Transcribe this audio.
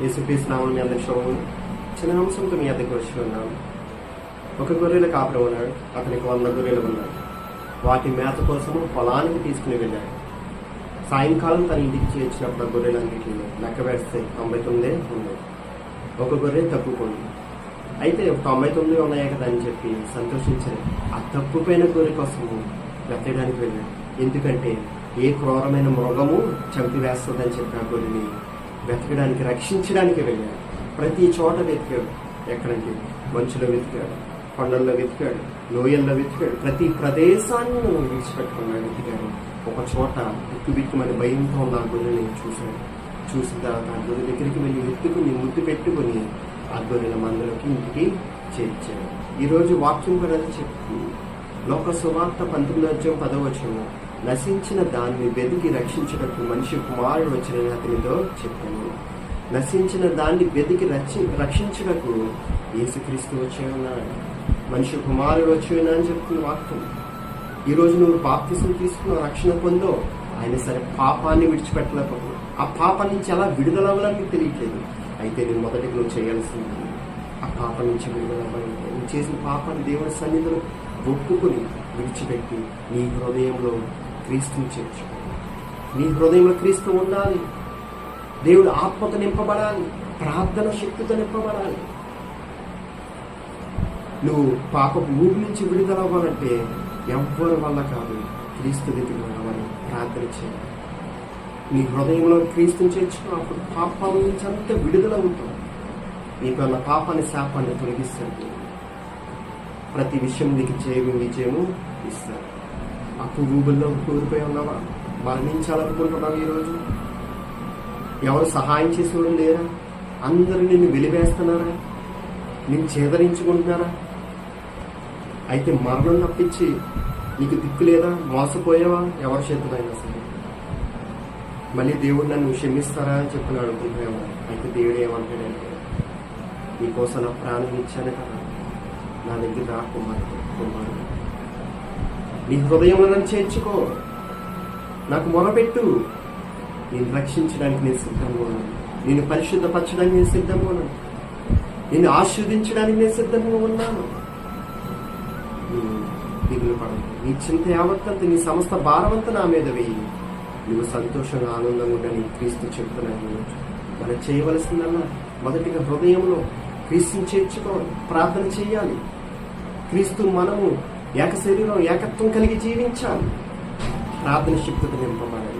యేసుక్రీస్తు నామమున మీ అందరికీ శుభములు. చిన్న అంశంతో మీ దగ్గరికి వచ్చి ఉన్నాను. ఒక గొర్రెల కాపరి ఉన్నాడు. అతనికి 100 గొర్రెలు ఉన్నాయి. వాటి మేత కోసము పొలానికి తీసుకుని వెళ్ళాడు. సాయంకాలం తన ఇంటికి చేర్చినప్పుడు గొర్రెలన్నింటిలో లెక్క వేస్తే 99 ఉన్నాయి. ఒక గొర్రె తప్పుకుంది. అయితే 99 ఉన్నాయి కదా అని చెప్పి సంతోషించారు. ఆ తప్పుపోయిన గొర్రె కోసము వెతకడానికి వెళ్ళాడు. ఎందుకంటే ఏ క్రూరమైన మృగము చంపివేస్తుందని చెప్పి ఆ గొర్రెని వెతకడానికి, రక్షించడానికి వెళ్ళాడు. ప్రతి చోట వెతికాడు. ఎక్కడంటే మంచులో వెతికాడు, కొండల్లో వెతికాడు, లోయల్లో వెతికాడు. ప్రతి ప్రదేశాన్ని విడిచిపెట్టుకున్నాడు, వెతికాడు. ఒక చోట బిక్కుబిక్కుమని భయంతో ఉన్న ఆ గొర్రెని చూశాడు. చూసిన తర్వాత ఆ గొర్రె దగ్గరికి వెళ్ళి వెతుకుని ముద్దు పెట్టుకుని ఆ గొర్రెల మందలోకి ఇంటికి చేర్చాడు. ఈరోజు వాక్యం కూడా చెప్తుంది. లోక సువార్త 19:10 నశించిన దాన్ని వెతికి రక్షించడానికి మనిషి కుమారుడు వచ్చిన అతనితో చెప్పాను. నశించిన దాన్ని వెతికి రక్షించడానికి యేసుక్రీస్తు వచ్చే ఉన్నాడు. మనిషి కుమారుడు వచ్చేనా అని చెప్తున్న వాక్యం. ఈరోజు నువ్వు బాప్తిసం తీసుకున్న రక్షణ పొందో, ఆయన సరే పాపాన్ని విడిచిపెట్టలేకపోతున్నావు. ఆ పాపం నుంచి ఎలా విడుదలవ్వాలని నీకు తెలియట్లేదు. అయితే నేను మొదటికి నువ్వు చేయాల్సింది ఆ పాపం నుంచి విడుదలవ్వాలంటే నువ్వు చేసిన పాపాన్ని దేవుడి సన్నిధిలో ఒప్పుకొని విడిచిపెట్టి నీ హృదయంలో క్రీస్తుని చేర్చుకో. నీ హృదయంలో క్రీస్తు ఉండాలి. దేవుడు ఆత్మతో నింపబడాలి, ప్రార్థన శక్తితో నింపబడాలి. నువ్వు పాపపు ఊరి నుంచి విడుదలవ్వాలంటే ఎవ్వరి వల్ల కాదు, క్రీస్తు దగ్గరికి రావాలి, ప్రార్థన చేయాలి. నీ హృదయంలో క్రీస్తుని చేర్చుకో. అప్పుడు పాపాల నుంచి అంతా విడుదల ఉంటావు. నీకు అన్న పాపాన్ని, శాపాన్ని తొలగిస్తాడు. ప్రతి విషయం నీకు విజయము ఇస్తాడు. అప్పు ఊబుల్లో కూలిపోయి ఉన్నావా? మరణించాలనుకుంటున్నావు. ఈరోజు ఎవరు సహాయం చేసేవాడు లేరా? అందరూ నిన్ను వెలివేస్తున్నారా? నిన్ను చేదరించుకుంటున్నారా? అయితే మరణం తప్పించి నీకు దిక్కు లేదా? మోసపోయావా? ఎవరి చేతులైనా సరే మళ్ళీ దేవుడు నన్ను క్షమిస్తారా అని చెప్పి అడుగుతున్నావా? అయితే దేవుడు ఏమంటాడంటే, నీకోసం నా ప్రాణం ఇచ్చాను కదా, నా దగ్గర రా కుమారుడు, నీ హృదయంలో నన్ను చేర్చుకో, నాకు మొరపెట్టు, నేను రక్షించడానికి నేను సిద్ధంగా ఉన్నాను, నేను పరిశుద్ధపరచడానికి నేను సిద్ధంగా ఉన్నాను, నేను ఆశీర్వదించడానికి నేను సిద్ధంగా ఉన్నాను. దిగులు పడదు. నీ చింత యావత్తంతా, నీ సమస్త భారమంతా నా మీద వేయి. నువ్వు సంతోషంగా ఆనందంగా ఉండని క్రీస్తు చెప్తున్నాను. మనం చేయవలసిందల్లా మొదటిగా హృదయంలో క్రీస్తుని చేర్చుకోవాలి, ప్రార్థన చేయాలి. క్రీస్తు మనము ఏక శరీరం, ఏకత్వం కలిగి జీవించాలి. ప్రార్థన శక్తితో నింపబడాలి.